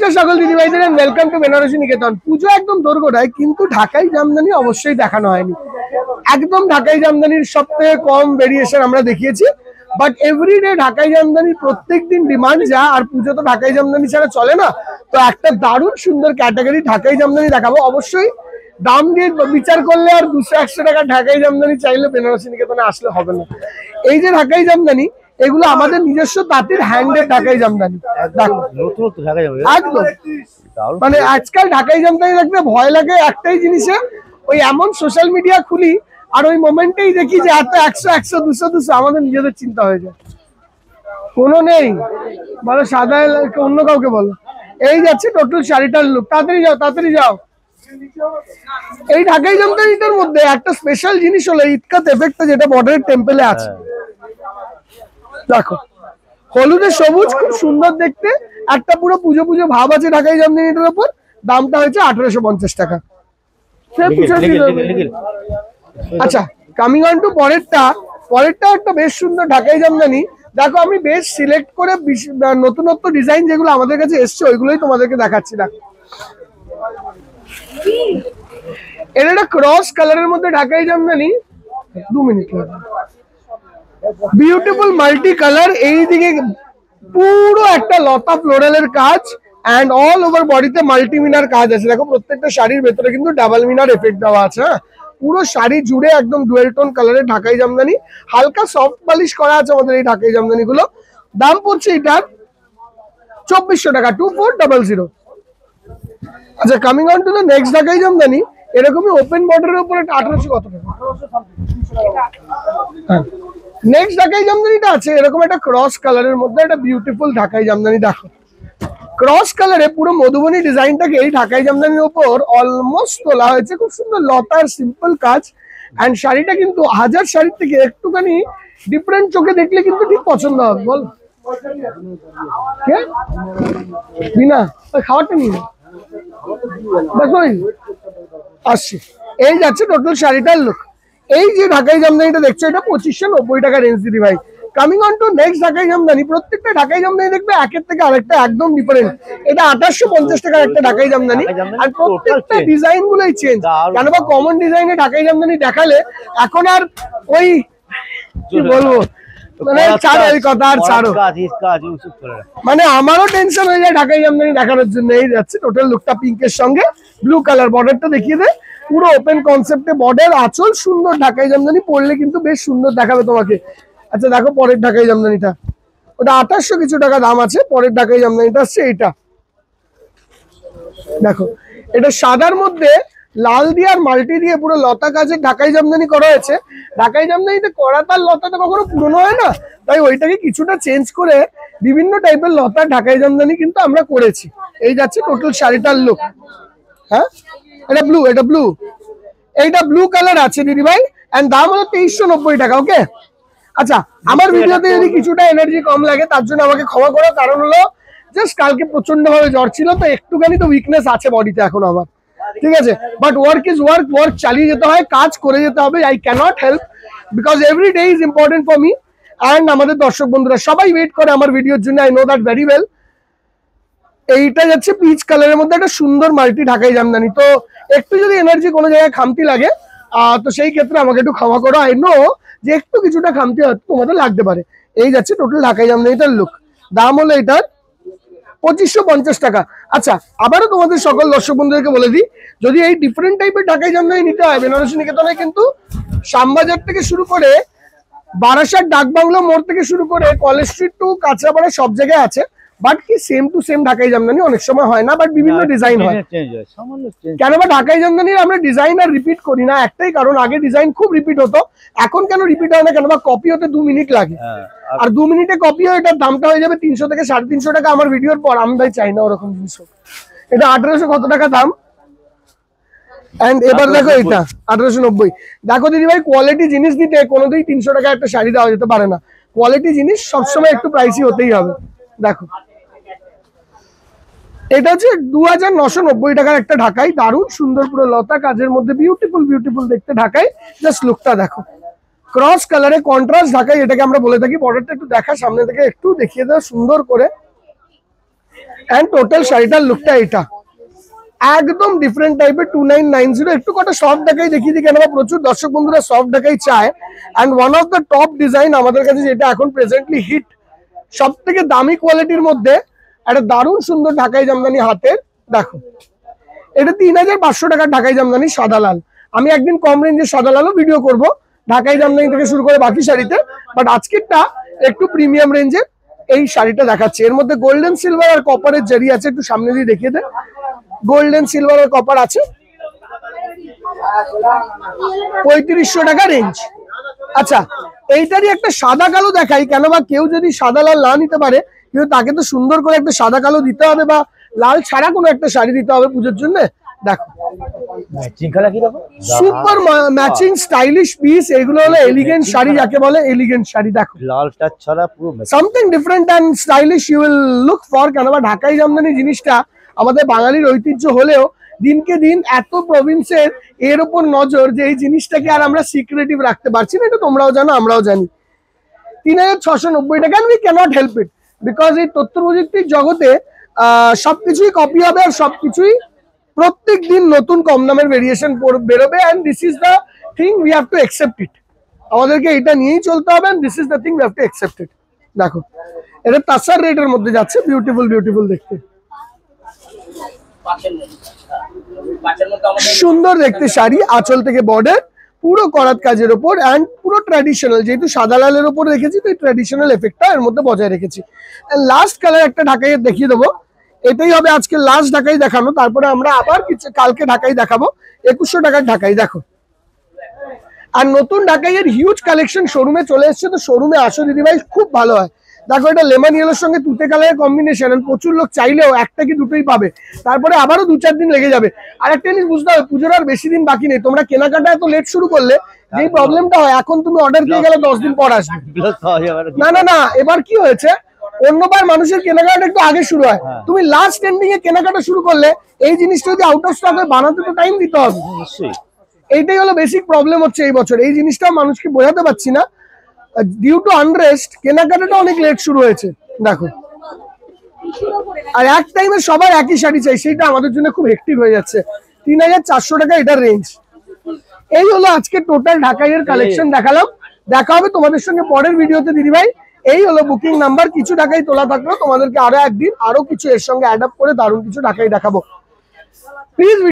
নমস্কার সকল দিদিভাইদের, welcome to Banarasi নিকেতন। পুজো একদম দোরগোড়ায়, কিন্তু ঢাকাই জামদানি অবশ্যই দেখানো হয়নি। একদম ঢাকাই জামদানির সবথেকে কম ভেরিয়েশন আমরা দেখিয়েছি, বাট এভরিডে ঢাকাই জামদানির প্রত্যেকদিন ডিমান্ড যা, আর পুজো তো ঢাকাই জামদানি ছাড়া চলে না। তো একটা দারুণ সুন্দর ক্যাটাগরি ঢাকাই জামদানি দেখাবো। অবশ্যই দাম দিয়ে বিচার করলে আর 200-100 টাকা ঢাকাই জামদানি চাইলে বেনারসি নিকেতনে আসলে হবে না। এই যে ঢাকাই জামদানি, এগুলো আমাদের নিজস্ব তাঁতির হ্যান্ডের ঢাকাই জামদানি। একদম মানে আজকাল ঢাকাই জামদানি দেখতে ভয় লাগে একটাই জিনিসে, ওই এমন সোশ্যাল মিডিয়া খুলি আর ওই মোমেন্টেই দেখি যে এত 100, 200 আমাদের নিজেদের চিন্তা হয়ে যায়। কোনো নেই, বলো সাদা অন্য কাউকে বলো। এই যাচ্ছে টোটাল শাড়িটার লুক। তাড়াতাড়ি যাও, তাড়াতাড়ি যাও। এই ঢাকাই জামদানিটার মধ্যে একটা স্পেশাল জিনিস হলো ইটকাত এফেক্টটা, যেটা বর্ডারের টেম্পলে আছে। দেখো হলুদের সবুজ, খুব সুন্দর দেখতে, একটা পুরো পুজো পুজো ভাব আছে ঢাকাই জামদানিটার উপর। দামটা হয়েছে 1850 টাকা। আচ্ছা, কামিং অন টু পরেরটা একটা বেশ সুন্দর ঢাকাই জামদানি। দেখো আমি বেশ সিলেক্ট করে নতুনত্ব ডিজাইন যেগুলো আমাদের কাছে এসছে ওইগুলোই তোমাদেরকে দেখাচ্ছি। দেখো এটা একটা ক্রস কালারের মধ্যে ঢাকাই জামদানি। 2 মিনিট লাগে। বিউটিফুল মাল্টি কালার, এইদিকে পুরো একটা লতা ফ্লোরালের কাজ, এন্ড অল ওভার বডিতে মাল্টি মিনার কাজ আছে। দেখো প্রত্যেকটা শাড়ির ভেতরে কিন্তু ডাবল মিনার এফেক্ট দেওয়া আছে। পুরো শাড়ি জুড়ে একদম ডুয়েল টোন কালারের ঢাকাই জামদানি, হালকা সফট পলিশ করা আছে আমাদের এই ঢাকাই জামদানি গুলো। দাম পড়ছে এটা 2400 টাকা, 2400। আচ্ছা, coming on to the next ঢাকাই জামদানি। এরকমই ওপেন বর্ডারের উপর একটা 1800 কত টাকা। নেক্সট ঢাকাই জামদানিটা আছে এরকম একটা ক্রস কালারের মধ্যে, একটা বিউটিফুল ঢাকাই জামদানি। দেখো ক্রস কালারে পুরো মধুবনী ডিজাইনটাকে এই ঢাকাই জামদানির উপর অলমোস্ট তোলা হয়েছে। খুব সুন্দর লতার সিম্পল কাজ, এন্ড শাড়িটা কিন্তু হাজার শাড়ির থেকে একটুখানি ডিফারেন্ট চোখে দেখলে কিন্তু ঠিক পছন্দ হবে। বল বিনা খাওয়াটা নিয়ে দেখো আসছি। এই যাচ্ছে টোটাল শাড়িটার লুক। এই যে ঢাকাই জামদানিটা দেখছো, এটা 2590 টাকা রেঞ্জ দিদি ভাই। কামিং অন টু নেক্সট ঢাকাই জামদানি। প্রত্যেকটা ঢাকাই জামদানি দেখবে একের থেকে আরেকটা একদম ডিফারেন্ট। এটা 2850 টাকার একটা ঢাকাই জামদানি, আর প্রত্যেকটা ডিজাইন গুলোই চেঞ্জ। কেন বা কমন ডিজাইনে ঢাকাই জামদানি দেখালে এখন আর ওই কি বলবো, মানে ছাড়ো এই কথা, আর ছাড়ো। মানে আমারও টেনশন হয়ে যায় ঢাকাই জামদানি দেখানোর জন্য। এই যাচ্ছে টোটাল লুকটা পিঙ্কের সঙ্গে ব্লু কালার। বর্ডারটা দেখিয়ে দে, পুরো ওপেন কনসেপ্টে বর্ডার, আঁচল সুন্দর। ঢাকাই জামদানি পরলে কিন্তু বেশ সুন্দর দেখাবে তোমাকে। আচ্ছা দেখো পরের ঢাকাই জামদানিটা, ওটা 2800 কিছু টাকা দাম আছে। পরের ঢাকাই জামদানিটা আসছে এইটা। দেখো এটা সাদার মধ্যে লাল দিয়ে আর মাল্টি দিয়ে পুরো লতা কাজের ঢাকাই জামদানি করা হয়েছে। ঢাকাই জামদানিতে করা তার লতাটা কখনো পুরনো হয় না, তাই ওইটাকে কিছুটা চেঞ্জ করে বিভিন্ন টাইপের লতার ঢাকাই জামদানি কিন্তু আমরা করেছি। এই যাচ্ছে টোটাল শাড়িটার লুক। হ্যাঁ এটা ব্লু, এটা ব্লু, এইটা ব্লু কালার আছে দিদি ভাই, এন্ড দাম হলো 2390 টাকা। ওকে আচ্ছা, আমার ভিডিওতে যদি কিছুটা এনার্জি কম লাগে তার জন্য আমাকে ক্ষমা করো। কারণ হলো জাস্ট কালকে প্রচন্ড ভাবে জ্বর ছিল, তো একটুখানি তো উইকনেস আছে বডিতে এখন আমার, ঠিক আছে। But work is work, work চালিয়ে যেতে হয়, কাজ করে যেতে হবে। I cannot help, because every day is important for me. And আমাদের দর্শক বন্ধুরা সবাই ওয়েট করে আমার ভিডিওর জন্য, I know that very well. এইটা যাচ্ছে পিচ কালারের মধ্যে একটা সুন্দর মাল্টি ঢাকাই জামদানি। তো একটু যদি এনার্জি কোনো জায়গায় খামতি লাগে তো সেই ক্ষেত্রে আমাকে একটু ক্ষমা করো। আই নো যে একটু কিছুটা খামতি হয়তো তোমাদের লাগতে পারে। এই যাচ্ছে টোটাল ঢাকাই জামদানিটার লুক। দাম হলো এটার 2550 টাকা। আচ্ছা, আবারও তোমাদের সকল দর্শক বন্ধুদেরকে বলে দিই, যদি এই ডিফারেন্ট টাইপের ঢাকাই জামদানি নিতে হয়, বেনারসি নিকেতনে কিন্তু শ্যামবাজার থেকে শুরু করে বারাসাত ডাকবাংলো মোড় থেকে শুরু করে কলেজ স্ট্রিট টু কাঁচরাপাড়া সব জায়গায় আছে। বাট কি সেম টু সেম ঢাকাই জামদানি অনেক সময় হয় না, বাট বিভিন্ন ডিজাইন হয়। কেন বা ঢাকাই জামদানির আমরা ডিজাইন আর রিপিট করি না, একটাই কারণ, আগে ডিজাইন খুব রিপিট হতো, এখন কেন রিপিট হয় না, কেন বা কপি হতে 2 মিনিট লাগে। আর 2 মিনিটে কপি হয়, এটার দামটা হয়ে যাবে 300 থেকে 350 টাকা আমার ভিডিওর পর। আমি ভাই চাই না ওরকম জিনিস। এটা 1800 কত টাকা দাম। এন্ড এবার দেখো এটা 1890। দেখো দিদি ভাই, কোয়ালিটি জিনিস দিতে কোনোদিন 300 টাকা একটা শাড়ি দেওয়া যেতে পারে না। কোয়ালিটি জিনিস সবসময় একটু প্রাইসি হতেই হবে। দেখো এটা হচ্ছে 2990 টাকার একটা ঢাকাই, দারুণ সুন্দর পুরো লতা কাজের মধ্যে বিউটিফুল বিউটিফুল দেখতে ঢাকাই। জাস্ট লুকটা দেখো, ক্রস কালারে কন্ট্রাস্ট ঢাকাই এটাকে আমরা বলে থাকি। বর্ডারটা একটু দেখা, সামনে থেকে একটু দেখিয়ে দাও সুন্দর করে। এন্ড টোটাল শাড়িটার লুকটা এটা একদম ডিফারেন্ট টাইপের 2990। একটু কটা সফট ঢাকাই দেখিয়ে দিই, কেন প্রচুর দর্শক বন্ধুরা সফট ঢাকাই চায়। And one of the top design আমাদের কাছে যেটা এখন প্রেজেন্টলি হিট, সব থেকে দামি কোয়ালিটির মধ্যে একটা দারুণ সুন্দর ঢাকাই জামদানি হাতের। দেখো এটা 3500 টাকার ঢাকাই জামদানি সাদা লাল। আমি একদিন কম রেঞ্জের সাদা লালও ভিডিও করব ঢাকাই জামদানি থেকে শুরু করে বাকি শাড়িতে, বাট আজকেরটা একটু প্রিমিয়াম রেঞ্জের এই শাড়িটা দেখাচ্ছে। এর মধ্যে গোল্ডেন সিলভার আর কপারের জারি আছে, একটু সামনে দিয়ে দেখিয়ে দে। গোল্ডেন সিলভার আর কপার আছে, 3500 টাকা রেঞ্জ। আচ্ছা এইটারই একটা সাদা কালো দেখাই, কেন বা কেউ যদি সাদা লাল না নিতে পারে, কিন্তু তাকে তো সুন্দর করে একটা সাদা কালো দিতে হবে বা লাল ছাড়া কোনো একটা শাড়ি দিতে হবে পুজোর জন্য। দেখো সুপার ম্যাচিং স্টাইলিশ পিস, এগুলো হলো এলিগেন্ট শাড়ি, যাকে বলে এলিগেন্ট শাড়ি। দেখো লাল টাচ ছাড়া পুরো something different and stylish you will look for. কেন বা ঢাকাই জামদানি জিনিসটা আমাদের বাঙালির ঐতিহ্য হলেও দিনকে দিন এত প্রভিন্সের এর উপর নজর যে এই জিনিসটাকে আর আমরা সিক্রেটিভ রাখতে পারছি না। এটা তোমরাও জানো, আমরাও জানি। 3690 টাকা, we cannot help it, because এই তথ্য প্রযুক্তির জগতে সবকিছুই কপি হবে আর সবকিছুই প্রত্যেক দিন নতুন কম দামের ভেরিয়েশন বেরোবে। And this is the thing, we have to accept it. আমাদেরকে এটা নিয়েই চলতে হবে, and this is the thing, we have to accept it. দেখো এটা তাসার রেটের মধ্যে যাচ্ছে, বিউটিফুল বিউটিফুল দেখতে, সুন্দর দেখতে শাড়ি। আঁচল থেকে বর্ডার পুরো করাত কাজের ওপর এন্ড পুরো ট্র্যাডিশনাল, যেহেতু সাদা লালের ওপর রেখেছি তো এই ট্র্যাডিশনাল এফেক্টটা এর মধ্যে বজায় রেখেছি। লাস্ট কালার একটা ঢাকাই দেখিয়ে দেবো, এটাই হবে আজকে লাস্ট ঢাকাই দেখানো, তারপরে আমরা আবার কিছু কালকে ঢাকাই দেখাবো। 2100 টাকার ঢাকাই দেখো। আর নতুন ঢাকাইয়ের হিউজ কালেকশন শোরুমে চলে এসছে, তো শোরুমে আসো দিদিভাই, খুব ভালো হয়। দেখো এটা লেমন ইয়েলোর সঙ্গে তুতে কালারের কম্বিনেশন, প্রচুর লোক চাইলেও একটা কি দুটোই পাবে, তারপরে আবারও 2-4 দিন লেগে যাবে। আর একটা জিনিস বুঝতে হবে, পুজোর আর বেশি দিন বাকি নেই। তোমরা কেনাকাটা এত লেট শুরু করলে যেই প্রবলেমটা হয়, এখন তুমি অর্ডার দিয়ে গেলে 10 দিন পর আসবে। না না না, এবার কি হয়েছে, অন্যবার মানুষের কেনাকাটা একটু আগে শুরু হয়, তুমি লাস্ট এন্ডিং এ কেনাকাটা শুরু করলে এই জিনিসটা যদি আউট অফ স্টক হয়, বানাতে তো টাইম দিতে হবে। এইটাই হলো বেসিক প্রবলেম হচ্ছে এই বছর। এই জিনিসটা মানুষকে বোঝাতে পারছি না, ডিউ টু আনরেস্ট কেনাকাটাটা অনেক লেট শুরু হয়েছে। দেখো আর এক টাইমে সবার একই শাড়ি চাই, সেটা আমাদের জন্য খুব হেক্টিক হয়ে যাচ্ছে। 3400 টাকা এটার রেঞ্জ। এই হলো আজকে টোটাল ঢাকাইয়ের কালেকশন দেখালাম। দেখা হবে তোমাদের সঙ্গে পরের ভিডিওতে দিদিভাই। এই হলো বুকিং নাম্বার, কিছু ঢাকাই তোলা থাকলো, তোমাদেরকে আরো একদিন আরো কিছু এর সঙ্গে অ্যাড আপ করে দারুণ কিছু ঢাকাই দেখাবো। প্লিজ